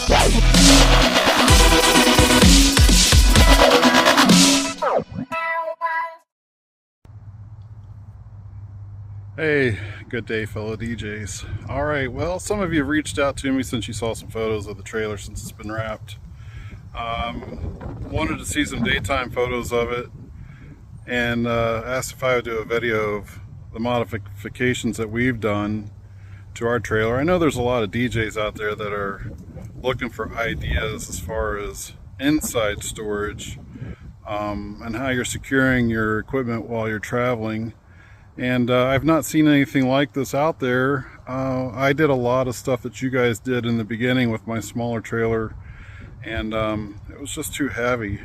Hey, good day, fellow DJs. All right, well, some of you have reached out to me since you saw some photos of the trailer since it's been wrapped. Wanted to see some daytime photos of it and asked if I would do a video of the modifications that we've done to our trailer. I know there's a lot of DJs out there that are looking for ideas as far as inside storage and how you're securing your equipment while you're traveling. And I've not seen anything like this out there. I did a lot of stuff that you guys did in the beginning with my smaller trailer, and it was just too heavy.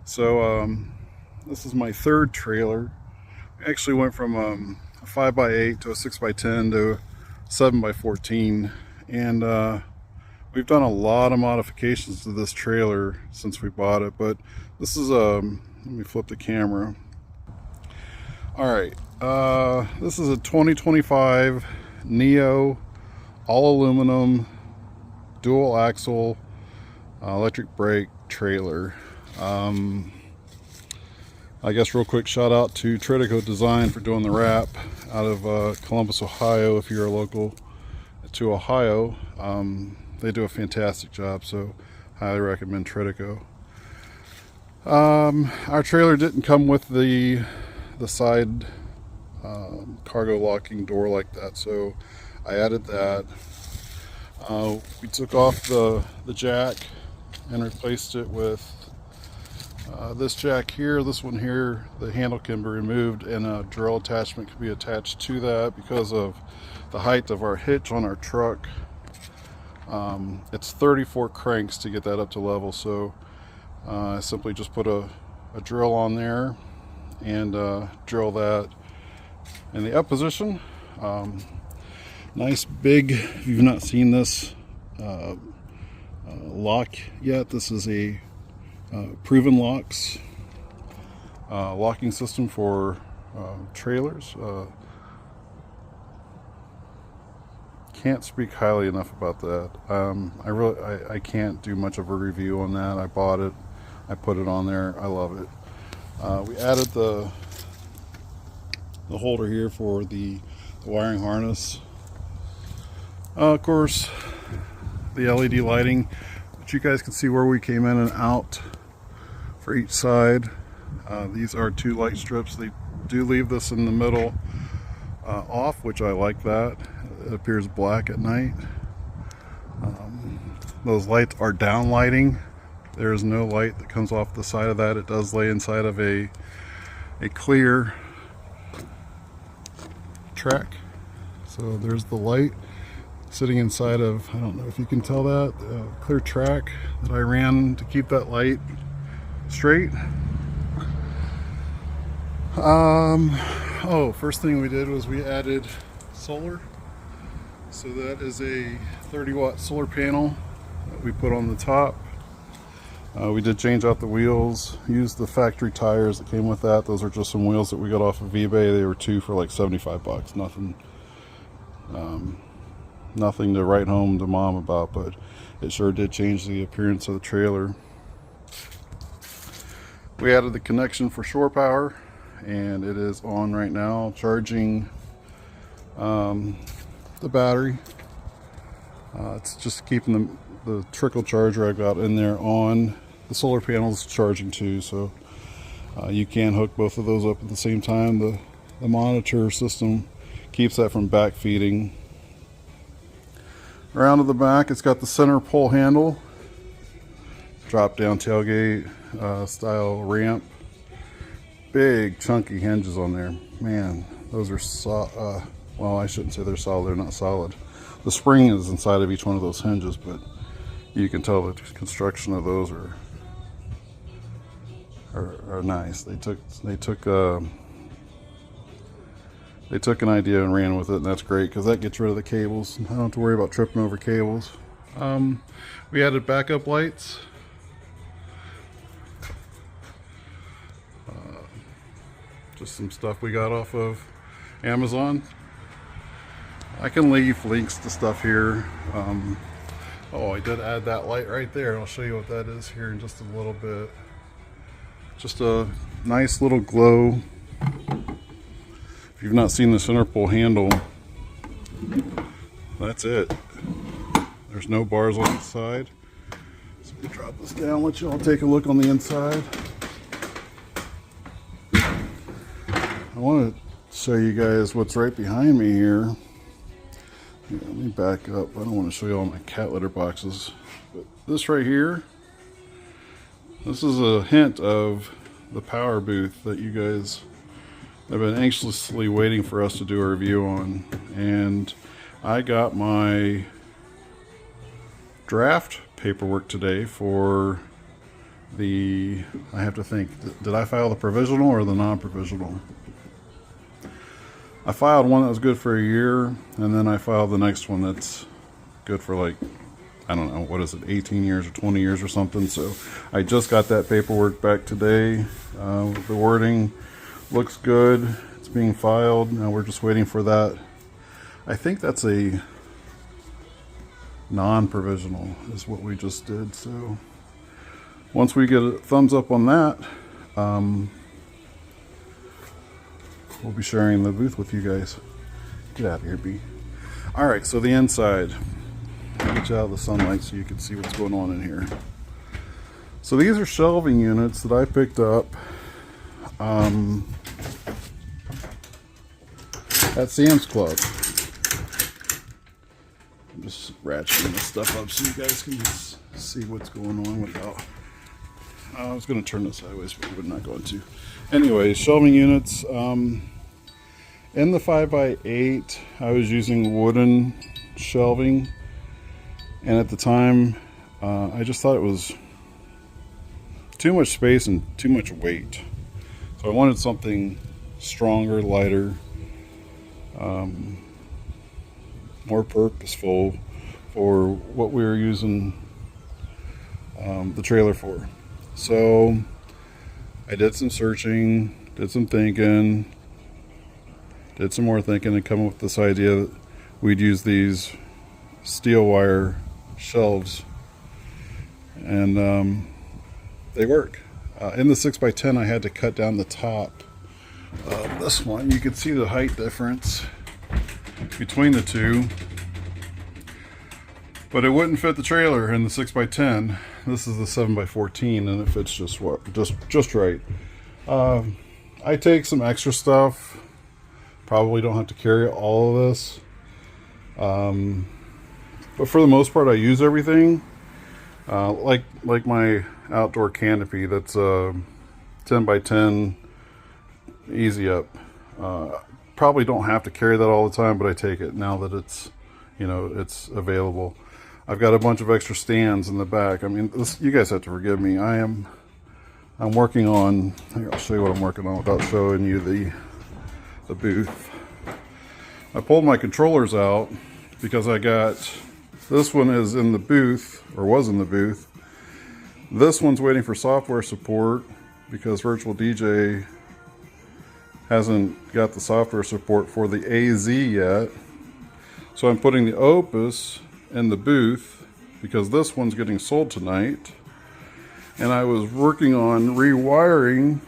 So this is my third trailer. I actually went from a 5x8 to a 6x10 to a 7x14, and we've done a lot of modifications to this trailer since we bought it. But this is let me flip the camera. Alright, this is a 2025 Neo all aluminum dual axle electric brake trailer. I guess real quick shout out to Tritico Design for doing the wrap out of Columbus, Ohio. If you're local to Ohio, they do a fantastic job, so highly recommend Tritico. Our trailer didn't come with the side cargo locking door like that, so I added that. We took off the jack and replaced it with this jack here. This one here, the handle can be removed and a drill attachment can be attached to that because of the height of our hitch on our truck. It's 34 cranks to get that up to level, so I simply just put a drill on there and drill that in the up position. Nice big, if you've not seen this lock yet, this is a Proven Locks locking system for trailers. Can't speak highly enough about that. I can't do much of a review on that. I bought it, I put it on there, I love it. We added the holder here for the wiring harness. Of course, the LED lighting, but you guys can see where we came in and out for each side. These are 2 light strips. They do leave this in the middle off, which I like that. It appears black at night. Those lights are down lighting. There is no light that comes off the side of that. It does lay inside of a clear track. So there's the light sitting inside of, I don't know if you can tell that, clear track that I ran to keep that light straight. First thing we did was we added solar. So that is a 30-watt solar panel that we put on the top. We did change out the wheels, used the factory tires that came with that. Those are just some wheels that we got off of eBay. They were 2 for like 75 bucks. Nothing to write home to mom about, but it sure did change the appearance of the trailer. We added the connection for shore power, and it is on right now, charging the battery. It's just keeping the trickle charger I got in there on. The solar panel's charging too, so you can hook both of those up at the same time. The monitor system keeps that from back feeding. Around to the back, it's got the center pull handle, drop down tailgate style ramp, big chunky hinges on there. Man, those are well, I shouldn't say they're solid, they're not solid. The spring is inside of each one of those hinges, but you can tell the construction of those are nice. They took an idea and ran with it, and that's great because that gets rid of the cables. I don't have to worry about tripping over cables. We added backup lights. Just some stuff we got off of Amazon. I can leave links to stuff here. Oh, I did add that light right there. I'll show you what that is here in just a little bit. Just a nice little glow. If you've not seen the center pole handle, that's it. There's no bars on the side. So we'll drop this down, let you all take a look on the inside. I want to show you guys what's right behind me here. Let me back up. I don't want to show you all my cat litter boxes. But this right here, this is a hint of the power booth that you guys have been anxiously waiting for us to do a review on. And I got my draft paperwork today for the, I have to think, did I file the provisional or the non-provisional? I filed one that was good for a year, and then I filed the next one that's good for, like, I don't know, what is it, 18 years or 20 years or something. So I just got that paperwork back today. The wording looks good. It's being filed. Now we're just waiting for that. I think that's a non-provisional is what we just did. So once we get a thumbs up on that, we'll be sharing the booth with you guys. Get out of here, B. All right, so the inside. Get you out of the sunlight so you can see what's going on in here. So these are shelving units that I picked up at Sam's Club. I'm just ratcheting this stuff up so you guys can just see what's going on without... I was going to turn this sideways, but we're not going to. Anyway, shelving units. In the 5x8, I was using wooden shelving, and at the time, I just thought it was too much space and too much weight. So I wanted something stronger, lighter, more purposeful for what we were using the trailer for. So I did some searching, did some thinking, did some more thinking, and come up with this idea that we'd use these steel wire shelves, and they work. In the 6x10, I had to cut down the top of this one. You can see the height difference between the two, but it wouldn't fit the trailer in the 6x10. This is the 7x14, and it fits just right. I take some extra stuff. Probably don't have to carry all of this, but for the most part, I use everything. Like my outdoor canopy, that's 10x10 easy up. Probably don't have to carry that all the time, but I take it now that it's, it's available. I've got a bunch of extra stands in the back. I mean, you guys have to forgive me. I'm working on, here, I'll show you what I'm working on without showing you the booth. I pulled my controllers out because I got, this one is in the booth, or was in the booth. This one's waiting for software support because Virtual DJ hasn't got the software support for the AZ yet. So I'm putting the Opus in the booth because this one's getting sold tonight. And I was working on rewiring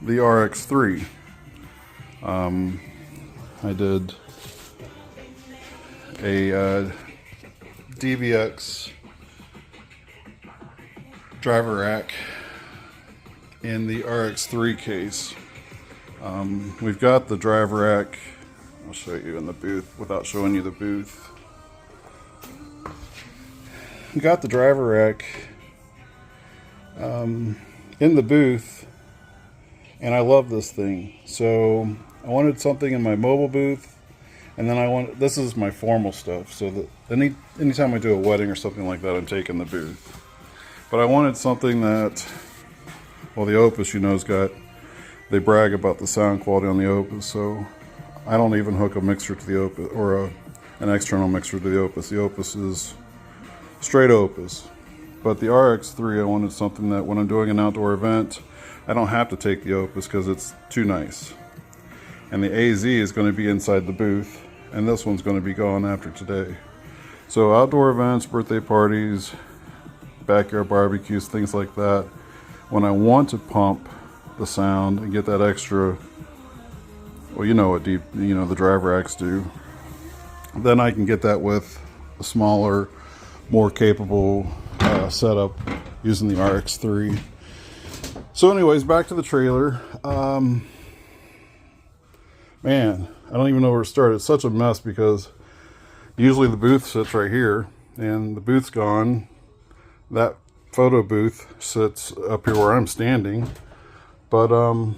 the RX3. I did a DVX driver rack in the RX3 case. We've got the driver rack. I'll show you in the booth without showing you the booth. We got the driver rack in the booth, and I love this thing. So I wanted something in my mobile booth, and then this is my formal stuff, so that anytime I do a wedding or something like that, I'm taking the booth. But I wanted something that, well, the Opus, they brag about the sound quality on the Opus, so I don't even hook a mixer to the Opus, or an external mixer to the Opus. The Opus is straight Opus. But the RX3, I wanted something that when I'm doing an outdoor event, I don't have to take the Opus because it's too nice. And the AZ is going to be inside the booth, and this one's going to be gone after today. So outdoor events, birthday parties, backyard barbecues, things like that. When I want to pump the sound and get that extra, well, you know what the driver X do, then I can get that with a smaller, more capable setup using the RX3. So anyways, back to the trailer. Man, I don't even know where to start. It's such a mess because usually the booth sits right here, and the booth's gone. That photo booth sits up here where I'm standing, but I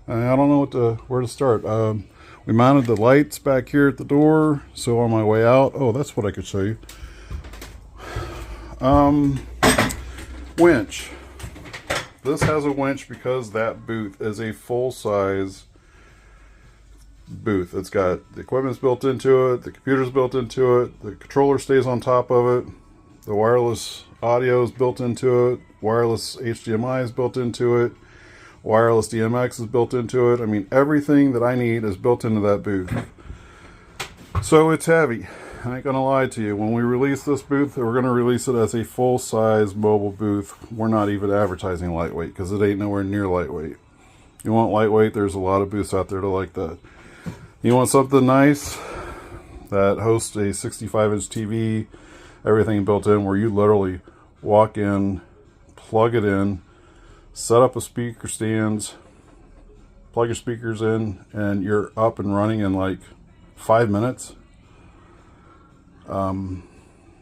don't know where to start. We mounted the lights back here at the door, so on my way out, oh, that's what I could show you. Winch. This has a winch because that booth is a full-size booth. It's got the equipment's built into it, the computer's built into it, the controller stays on top of it, the wireless audio is built into it, wireless HDMI is built into it, wireless DMX is built into it. I mean, everything that I need is built into that booth. So it's heavy. I ain't gonna lie to you. When we release this booth, we're gonna release it as a full-size mobile booth. We're not even advertising lightweight because it ain't nowhere near lightweight. You want lightweight, there's a lot of booths out there to like that. You want something nice that hosts a 65-inch TV, everything built in, where you literally walk in, plug it in, set up a speaker stands, plug your speakers in, and you're up and running in like 5 minutes.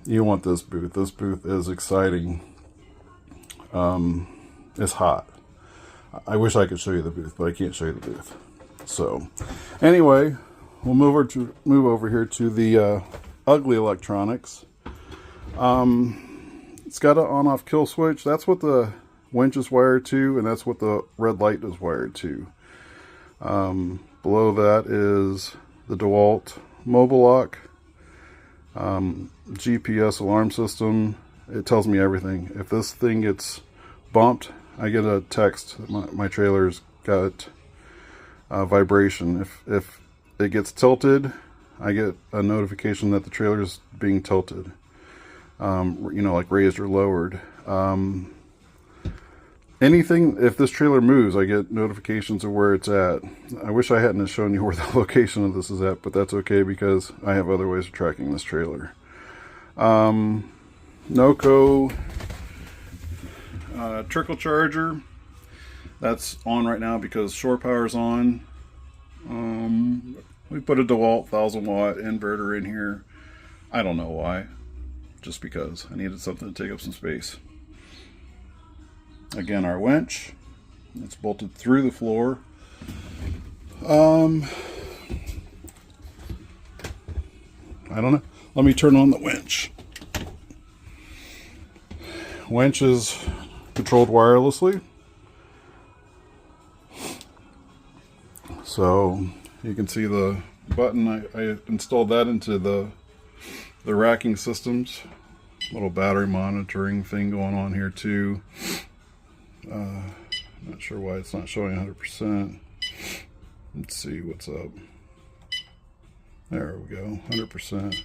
You want this booth. This booth is exciting. It's hot. I wish I could show you the booth, but I can't show you the booth. So anyway, we'll move over here to the Ugly Electronics. It's got an on-off kill switch. That's what the winch is wired to, and that's what the red light is wired to. Below that is the DeWalt Mobile Lock. GPS alarm system. It tells me everything. If this thing gets bumped, I get a text that my trailer's got vibration. If it gets tilted, I get a notification that the trailer's being tilted, like raised or lowered. Anything, if this trailer moves, I get notifications of where it's at. I wish I hadn't shown you where the location of this is at, but that's okay because I have other ways of tracking this trailer. Noco trickle charger. That's on right now because shore power's on. We put a DeWalt 1000-watt inverter in here. I don't know why. Just because I needed something to take up some space. Again, our winch. It's bolted through the floor. I don't know. Let me turn on the winch. Winch is controlled wirelessly. So you can see the button. I installed that into the racking systems. Little battery monitoring thing going on here too. Not sure why it's not showing 100%. Let's see what's up. There we go, 100%.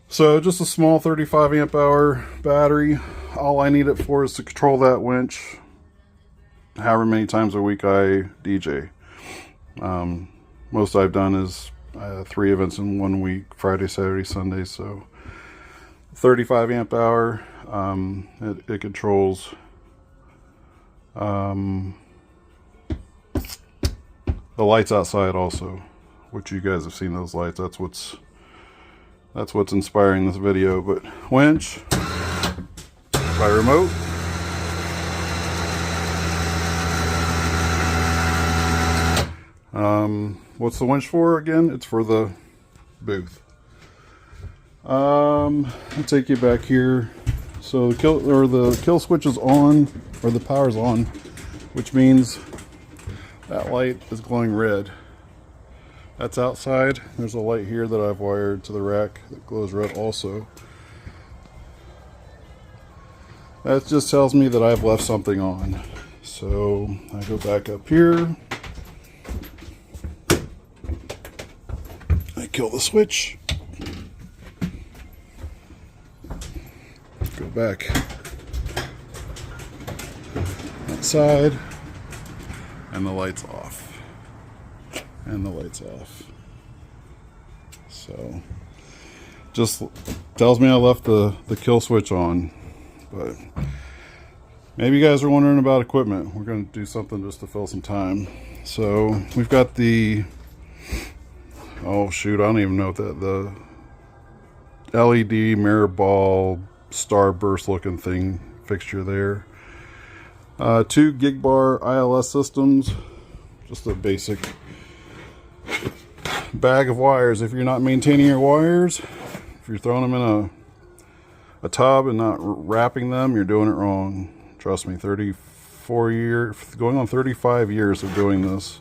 So just a small 35 amp hour battery. All I need it for is to control that winch however many times a week I DJ. Most I've done is 3 events in 1 week, Friday, Saturday, Sunday. So 35 amp hour. It controls the lights outside also, which you guys have seen those lights. That's what's inspiring this video. But winch by remote. What's the winch for again? It's for the booth. I'll take you back here. So the kill switch is on, or the power's on, which means that light is glowing red. That's outside. There's a light here that I've wired to the rack that glows red also. That just tells me that I've left something on. So I go back up here. I kill the switch. Go back outside, and the light's off. And the light's off. So just tells me I left the kill switch on. But maybe you guys are wondering about equipment. We're going to do something just to fill some time. So we've got the, oh shoot, I don't even know what the LED mirror ball starburst looking thing fixture there. 2 gig bar ILS systems, just a basic bag of wires. If you're not maintaining your wires, if you're throwing them in a tub and not wrapping them, you're doing it wrong. Trust me, 34 years, going on 35 years of doing this.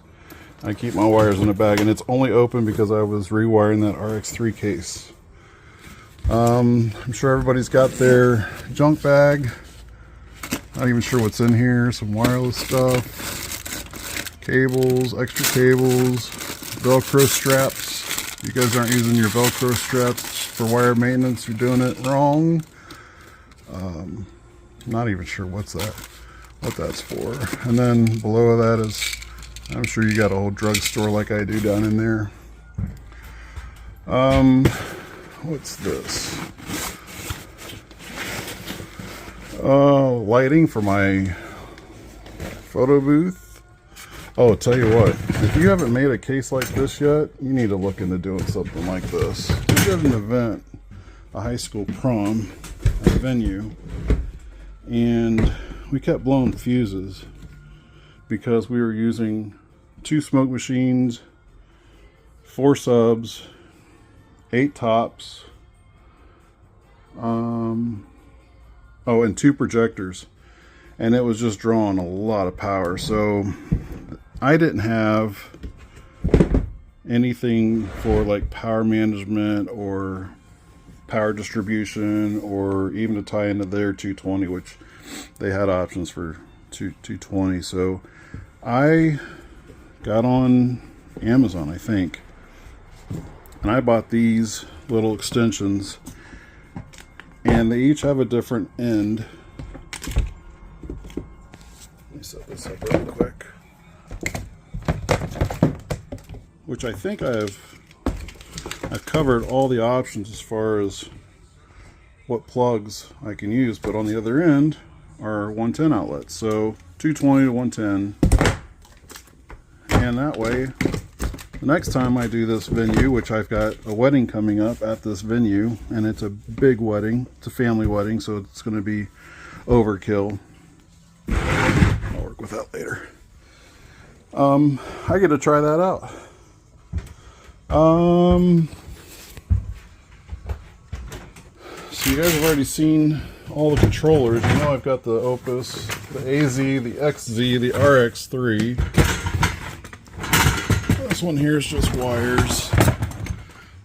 I keep my wires in a bag, and it's only open because I was rewiring that RX3 case. I'm sure everybody's got their junk bag. Not even sure what's in here. Some wireless stuff, cables, extra cables, Velcro straps. If you guys aren't using your Velcro straps for wire maintenance, you're doing it wrong. Not even sure what that's for. And then below that is, I'm sure you got a whole drugstore like I do down in there. What's this? Lighting for my photo booth. Oh, tell you what, if you haven't made a case like this yet, you need to look into doing something like this. We did an event, a high school prom at a venue, and we kept blowing fuses because we were using 2 smoke machines, 4 subs, 8 tops, and 2 projectors, and it was just drawing a lot of power. So I didn't have anything for like power management or power distribution, or even to tie into their 220, which they had options for 220. So I got on Amazon, I think, and I bought these little extensions, and they each have a different end. Let me set this up real quick. Which I think I've covered all the options as far as what plugs I can use, but on the other end are 110 outlets, so 220 to 110. And that way, the next time I do this venue, which I've got a wedding coming up at this venue, and it's a big wedding, it's a family wedding, so it's going to be overkill. I'll work with that later. I get to try that out. So you guys have already seen all the controllers. You know I've got the Opus, the AZ, the XZ, the RX3. This one here is just wires.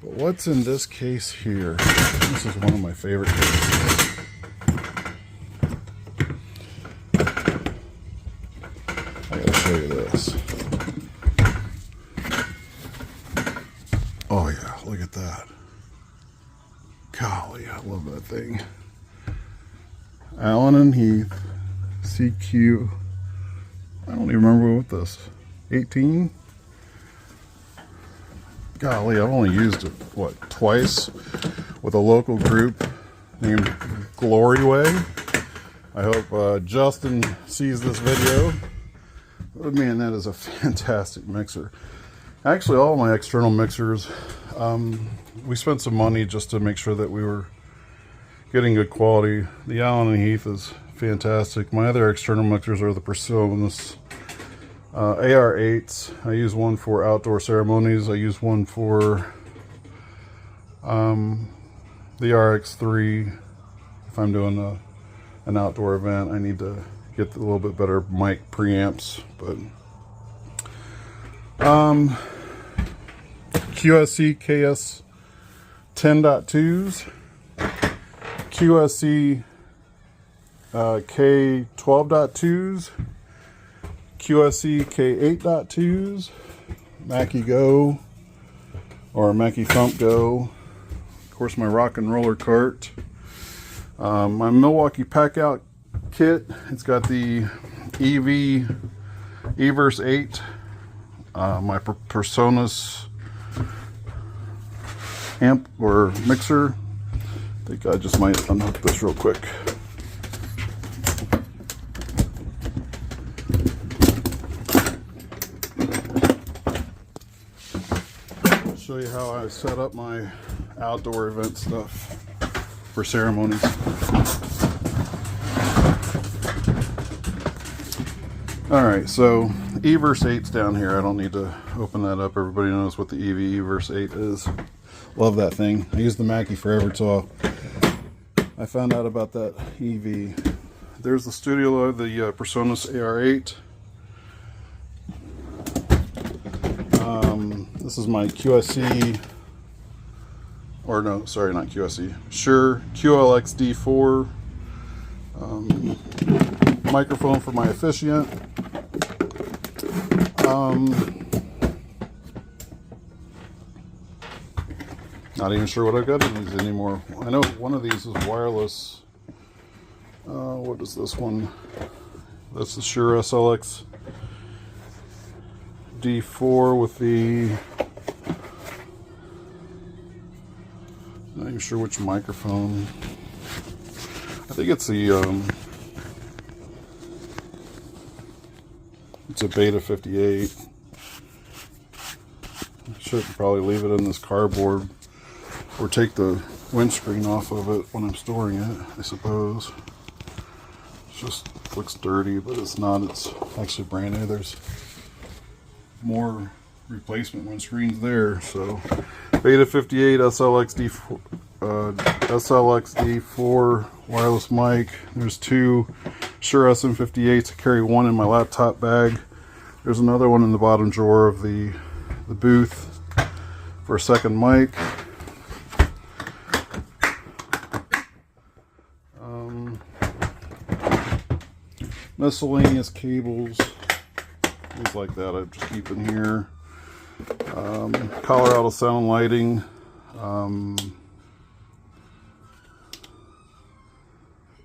But what's in this case here? This is one of my favorite cases. I gotta show you this. Oh yeah, look at that. Golly, I love that thing. Allen and Heath CQ. I don't even remember what this. 18? Golly, I've only used it, what, twice with a local group named Gloryway. I hope Justin sees this video. But man, that is a fantastic mixer. Actually, all my external mixers, we spent some money just to make sure that we were getting good quality. The Allen and Heath is fantastic. My other external mixers are the Presonus AR8s. I use one for outdoor ceremonies. I use one for the RX3. If I'm doing an outdoor event, I need to get a little bit better mic preamps. But QSC KS 10.2s, QSC K 12.2s, QSC K8.2s, Mackie Go, or Mackie Thump Go. Of course, my rock and roller cart. My Milwaukee Pack Out kit. It's got the Everse 8. My PreSonus amp or mixer. I think I just might unhook this real quick. I'll show you how I set up my outdoor event stuff for ceremonies. Alright, so Everse 8's down here. I don't need to open that up. Everybody knows what the Everse 8 is. Love that thing. I used the Mackie forever till I found out about that EV. There's the Studio, the PreSonus AR8. This is my QSC, or no, sorry, not QSC, Shure QLX-D4 microphone for my Efficient. Not even sure what I've got in these anymore. I know one of these is wireless. What is this one? That's the Shure SLX D4 with the, not even sure which microphone. I think it's the it's a Beta 58. I should probably leave it in this cardboard or take the windscreen off of it when I'm storing it, I suppose. It just looks dirty, but it's not. It's actually brand new. There's more replacement windscreens there. So Beta 58 SLX-D4 wireless mic. There's two Shure SM58s. I carry one in my laptop bag. There's another one in the bottom drawer of the booth for a second mic. Miscellaneous cables, things like that I just keep in here. Colorado Sound lighting.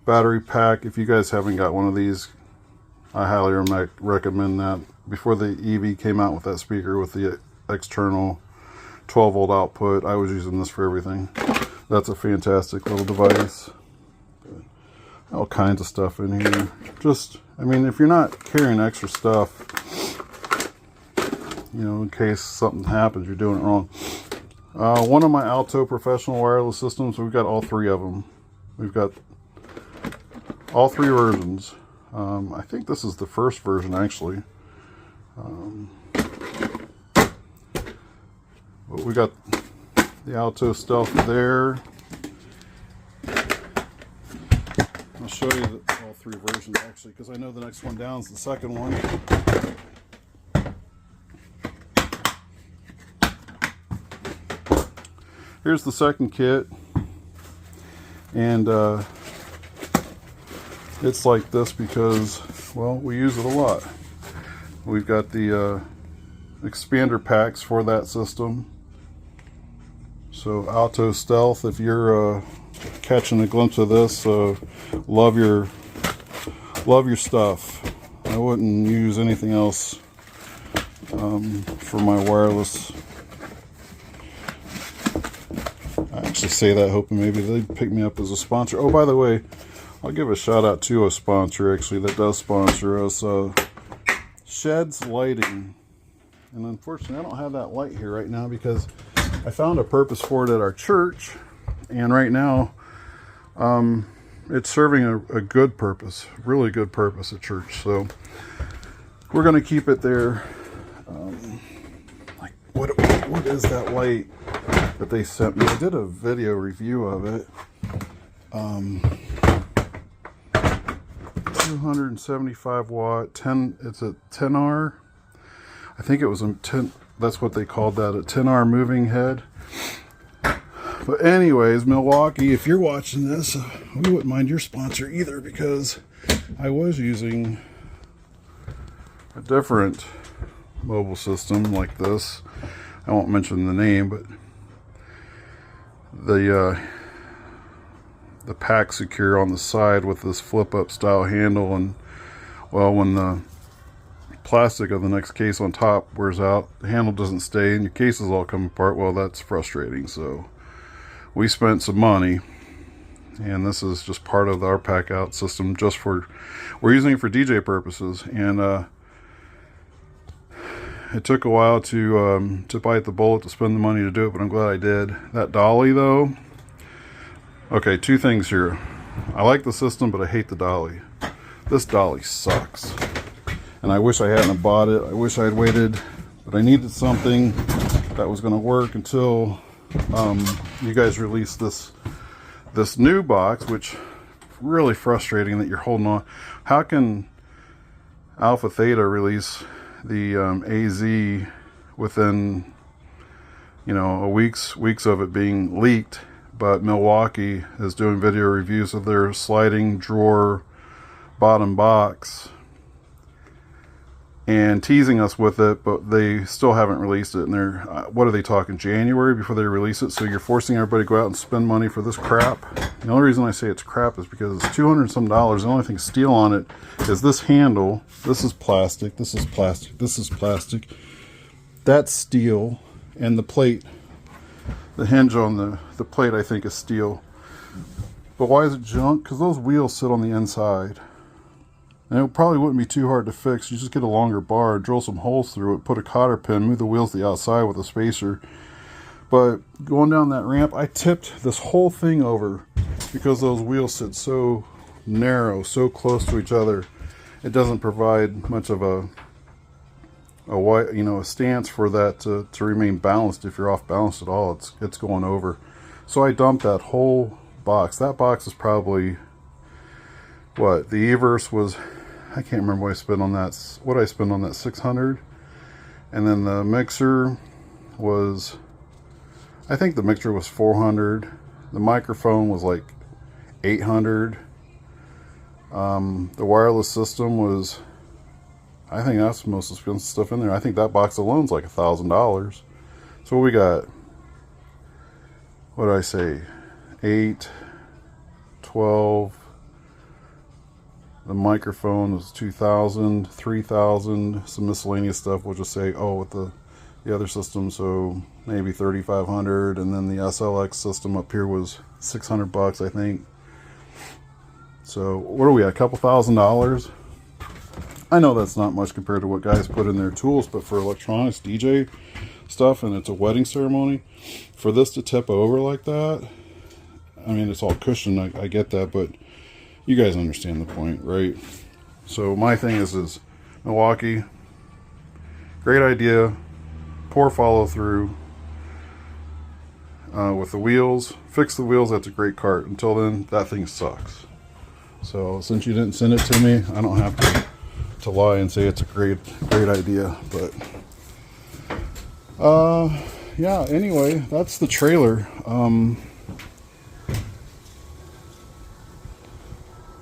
Battery pack. If you guys haven't got one of these, I highly recommend that. Before the EV came out with that speaker with the external 12 volt output, I was using this for everything. That's a fantastic little device. All kinds of stuff in here. Just, I mean, if you're not carrying extra stuff, you know, in case something happens, you're doing it wrong. One of my Alto professional wireless systems, we've got all three of them. We've got all three versions. I think this is the first version, actually. But we got the Alto Stealth there. I'll show you all three versions, actually, because I know the next one down is the second one. Here's the second kit, and it's like this because, well, we use it a lot. We've got the expander packs for that system. So Alto Stealth, if you're catching a glimpse of this, love your stuff. I wouldn't use anything else for my wireless. I actually say that hoping maybe they'd pick me up as a sponsor. Oh, by the way, I'll give a shout out to a sponsor actually that does sponsor us, Sheds Lighting. And unfortunately I don't have that light here right now because I found a purpose for it at our church, and right now it's serving a good purpose, really good purpose at church. So we're going to keep it there. Like what is that light that they sent me? I did a video review of it. 275 watt, 10. It's a 10R. I think it was a 10. That's what they called that, a 10R moving head. But anyways, Milwaukee, if you're watching this, we wouldn't mind your sponsor either, because I was using a different mobile system like this. I won't mention the name, but the pack secure on the side with this flip up style handle, and well, when the plastic of the next case on top wears out, the handle doesn't stay and your cases all come apart. Well, that's frustrating. So we spent some money, and this is just part of our pack out system, just for, we're using it for DJ purposes. And it took a while to bite the bullet, to spend the money to do it, but I'm glad I did. That dolly though, okay, two things here. I like the system, but I hate the dolly. This dolly sucks, and I wish I hadn't bought it. I wish I had waited, but I needed something that was going to work until you guys released this new box, which really frustrating that you're holding on. How can Alpha Theta release the AZ within, you know, weeks of it being leaked, but Milwaukee is doing video reviews of their sliding drawer bottom box and teasing us with it, but they still haven't released it. And they're what are they talking, January before they release it? So you're forcing everybody to go out and spend money for this crap. The only reason I say it's crap is because it's $200 and some. The only thing steel on it is this handle. This is plastic, this is plastic, this is plastic, that's steel, and the plate, the hinge on the plate, I think is steel. But why is it junk? Because those wheels sit on the inside. And it probably wouldn't be too hard to fix. You just get a longer bar, drill some holes through it, put a cotter pin, move the wheels to the outside with a spacer. But going down that ramp, I tipped this whole thing over because those wheels sit so narrow, so close to each other. It doesn't provide much of a stance for that to remain balanced. If you're off balance at all, it's going over. So I dumped that whole box. That box is probably, what, the Everse was, I can't remember what I spent on that. What I spent on that, 600. And then the mixer was, I think the mixer was 400. The microphone was like 800. The wireless system was, I think that's the most expensive stuff in there. I think that box alone is like $1,000. So we got, what did I say, 8, 12. The microphone was 2,000, 3,000, some miscellaneous stuff. We'll just say, oh, with the other system, so maybe 3,500, and then the SLX system up here was $600, I think. So what are we at? A couple $1,000s? I know that's not much compared to what guys put in their tools, but for electronics, DJ stuff, and it's a wedding ceremony, for this to tip over like that, I mean, it's all cushioned, I get that, but you guys understand the point, right? So my thing is Milwaukee, great idea, poor follow through with the wheels. Fix the wheels, that's a great cart. Until then, that thing sucks. So since you didn't send it to me, I don't have to lie and say it's a great idea. But yeah, anyway, that's the trailer.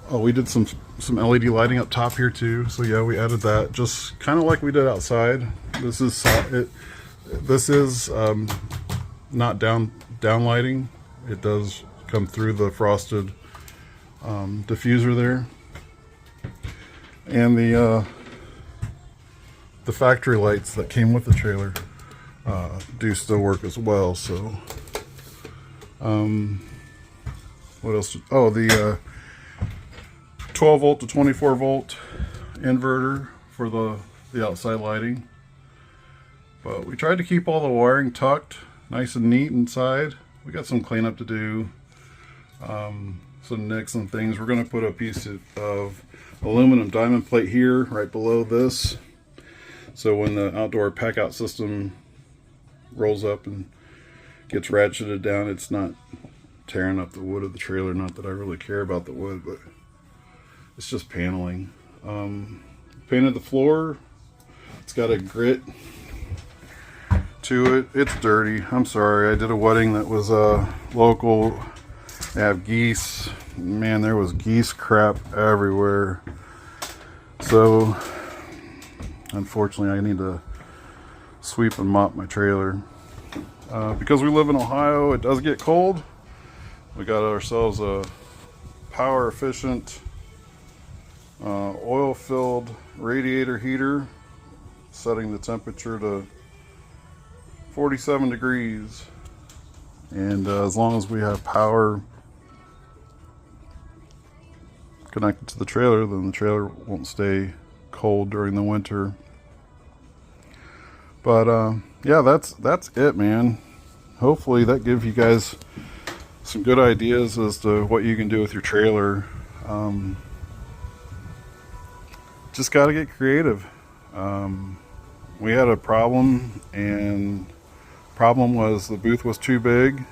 Oh, we did some LED lighting up top here too. So yeah, we added that, just kind of like we did outside. This is not down lighting. It does come through the frosted diffuser there, and the factory lights that came with the trailer do still work as well. So what else? Oh, the 12 volt to 24 volt inverter for the outside lighting. But we tried to keep all the wiring tucked nice and neat inside. We got some cleanup to do, some nicks and things. We're going to put a piece of aluminum diamond plate here right below this, so when the outdoor pack out system rolls up and gets ratcheted down, it's not tearing up the wood of the trailer. Not that I really care about the wood, but it's just paneling. Painted the floor. It's got a grit to it. It's dirty. I'm sorry. I did a wedding that was local. They have geese. Man, there was geese crap everywhere. So unfortunately I need to sweep and mop my trailer. Because we live in Ohio, it does get cold. We got ourselves a power efficient oil filled radiator heater, setting the temperature to 47 degrees. And as long as we have power connected to the trailer, then the trailer won't stay cold during the winter. But yeah, that's it, man. Hopefully that gives you guys some good ideas as to what you can do with your trailer. Just got to get creative. We had a problem, and problem was the booth was too big,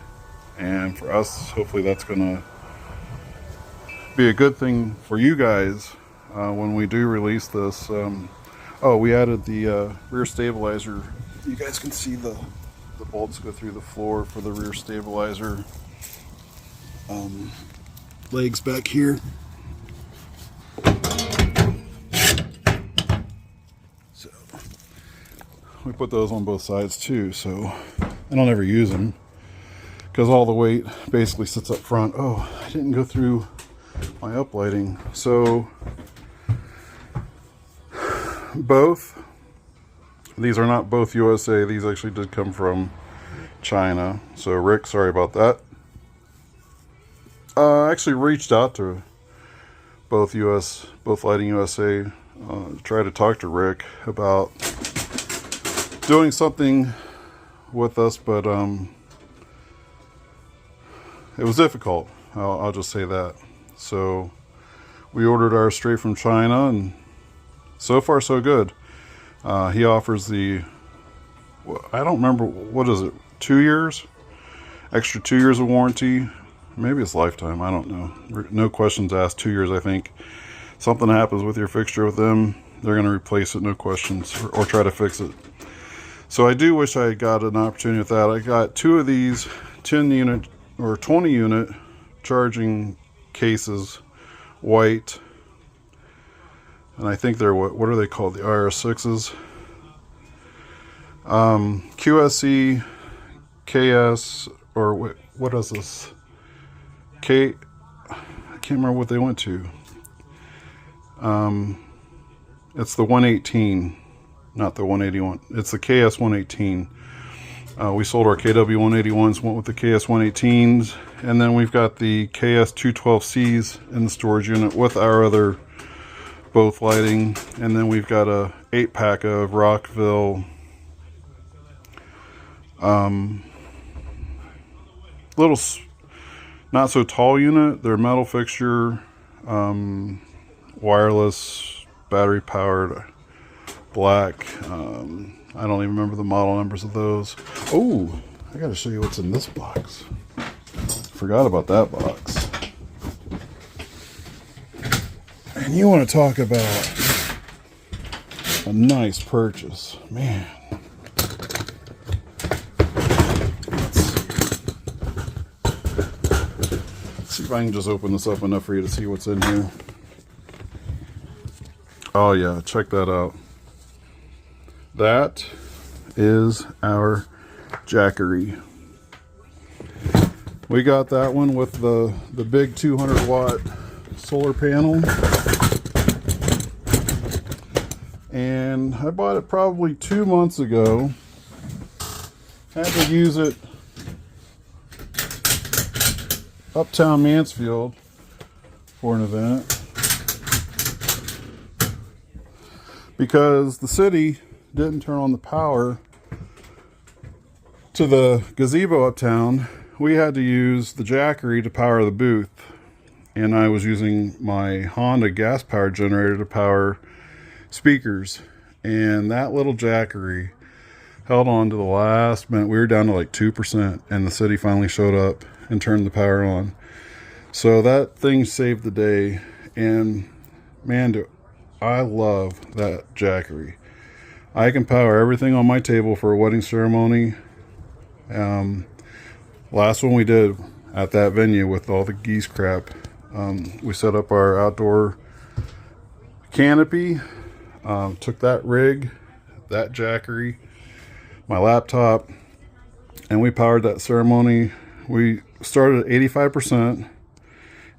and for us, hopefully that's gonna be a good thing for you guys when we do release this. Oh, we added the rear stabilizer. You guys can see the bolts go through the floor for the rear stabilizer legs back here. So we put those on both sides too, so I don't ever use them because all the weight basically sits up front. Oh, I didn't go through my uplighting. So both, these are not both USA. These actually did come from China. So Rick, sorry about that. I actually reached out to both Lighting USA, try to talk to Rick about doing something with us, but it was difficult. I'll just say that. So we ordered ours straight from China, and so far so good. He offers the, I don't remember, what is it, 2 years? Extra 2 years of warranty. Maybe it's lifetime, I don't know. No questions asked, 2 years I think. Something happens with your fixture with them, they're going to replace it, no questions, or try to fix it. So I do wish I got an opportunity with that. I got 2 of these 10 unit or 20 unit charging cases, white. And I think they're, what are they called? The IR6s. QSE, KS, or what is this? I can't remember what they went to. It's the 118, not the 181. It's the KS 118. We sold our KW 181s, went with the KS 118s, and then we've got the KS 212Cs in the storage unit with our other both lighting, and then we've got a 8-pack of Rockville little not so tall unit. They're metal fixture, wireless, battery powered, black. I don't even remember the model numbers of those. Oh, I gotta show you what's in this box. Forgot about that box. And you want to talk about a nice purchase, man. Let's see if I can just open this up enough for you to see what's in here. Oh yeah, check that out. That is our Jackery. We got that one with the big 200 watt solar panel. And I bought it probably 2 months ago. Had to use it uptown Mansfield for an event because the city didn't turn on the power to the gazebo uptown. We had to use the Jackery to power the booth, and I was using my Honda gas powered generator to power speakers, and that little Jackery held on to the last minute. We were down to like 2%, and the city finally showed up and turned the power on. So that thing saved the day, and man, I love that Jackery. I can power everything on my table for a wedding ceremony. Last one we did at that venue with all the geese crap, we set up our outdoor canopy. Took that rig, that Jackery, my laptop, and we powered that ceremony. We started at 85%,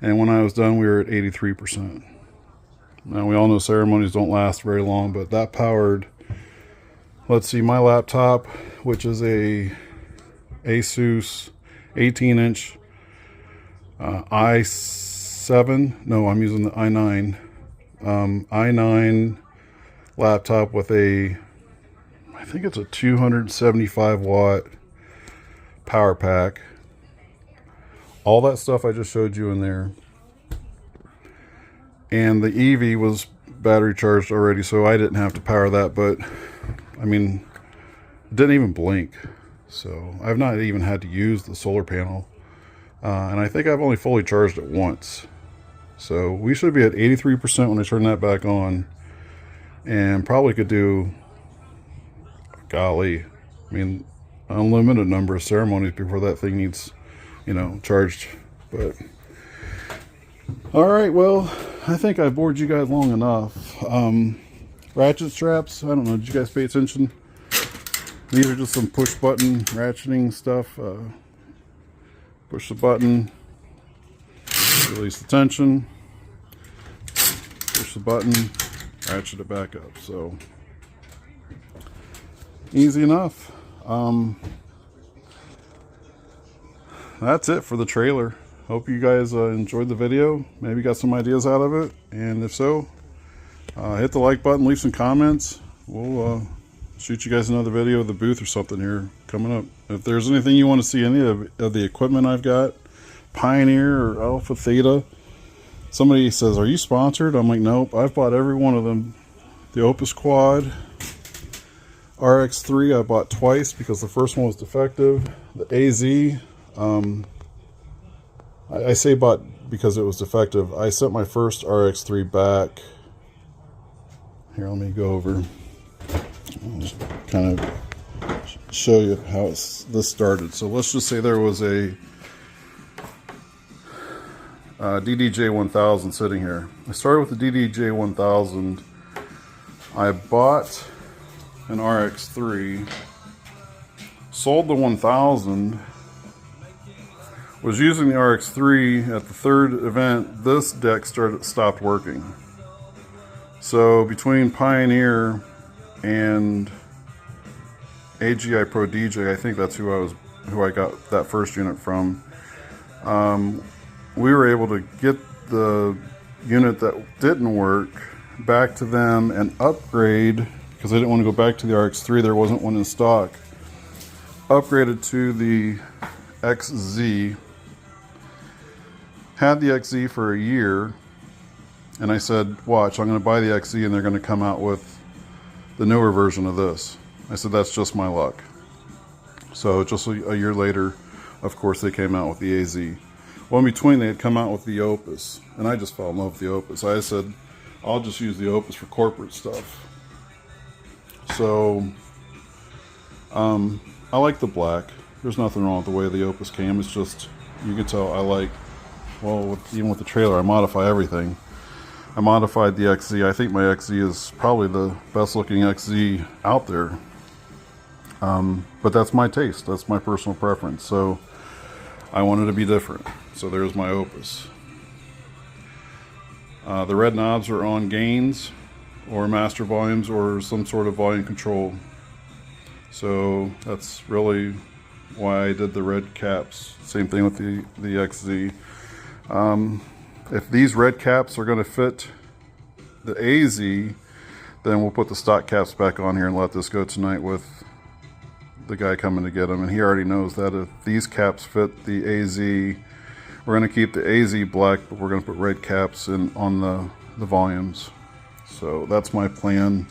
and when I was done, we were at 83%. Now, we all know ceremonies don't last very long, but that powered, let's see, my laptop, which is a Asus 18-inch i7, no, I'm using the i9, i9 laptop with a, I think it's a 275 watt power pack. All that stuff I just showed you in there. And the Eevee was battery charged already, so I didn't have to power that, but I mean, it didn't even blink. So I've not even had to use the solar panel. And I think I've only fully charged it once. So we should be at 83% when I turn that back on. And probably could do, golly, I mean, unlimited number of ceremonies before that thing needs, you know, charged. But all right, well, I think I bored you guys long enough. Ratchet straps, I don't know, did you guys pay attention? These are just some push button ratcheting stuff. Push the button, release the tension, push the button, ratchet it back up. So easy enough. That's it for the trailer. Hope you guys enjoyed the video, maybe got some ideas out of it, and if so, hit the like button, leave some comments. We'll shoot you guys another video of the booth or something here coming up. If there's anything you want to see, any of the equipment I've got, Pioneer or Alpha Theta, somebody says, are you sponsored? I'm like, nope, I've bought every one of them. The Opus Quad, RX3 I bought twice because the first one was defective. The AZ, I say bought because it was defective. I sent my first RX3 back. Here, let me go over. I'll just kind of show you how this started. So let's just say there was a DDJ 1000 sitting here. I started with the DDJ 1000. I bought an RX3, sold the 1000, was using the RX3 at the third event. This deck stopped working. So between Pioneer and AGI Pro DJ, I think that's who I got that first unit from. We were able to get the unit that didn't work back to them and upgrade, because I didn't want to go back to the RX3, there wasn't one in stock. Upgraded to the XZ. Had the XZ for a year, and I said, watch, I'm going to buy the XZ and they're going to come out with the newer version of this. I said, that's just my luck. So just a year later, of course, they came out with the AZ. Well, in between, they had come out with the Opus, and I just fell in love with the Opus. I said, I'll just use the Opus for corporate stuff. So, I like the black. There's nothing wrong with the way the Opus came. It's just, you can tell I like, well, even with the trailer, I modify everything. I modified the XZ. I think my XZ is probably the best looking XZ out there. But that's my taste. That's my personal preference. So I wanted to be different. So there's my Opus. The red knobs are on gains or master volumes or some sort of volume control. So that's really why I did the red caps. Same thing with the XZ. If these red caps are going to fit the AZ, then we'll put the stock caps back on here and let this go tonight with the guy coming to get them. And he already knows that if these caps fit the AZ, we're going to keep the AZ black, but we're going to put red caps in on the volumes. So that's my plan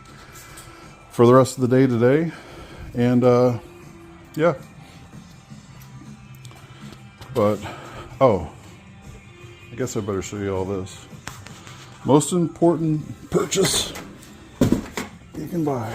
for the rest of the day today. And yeah. But, oh, I guess I better show you all this. Most important purchase you can buy.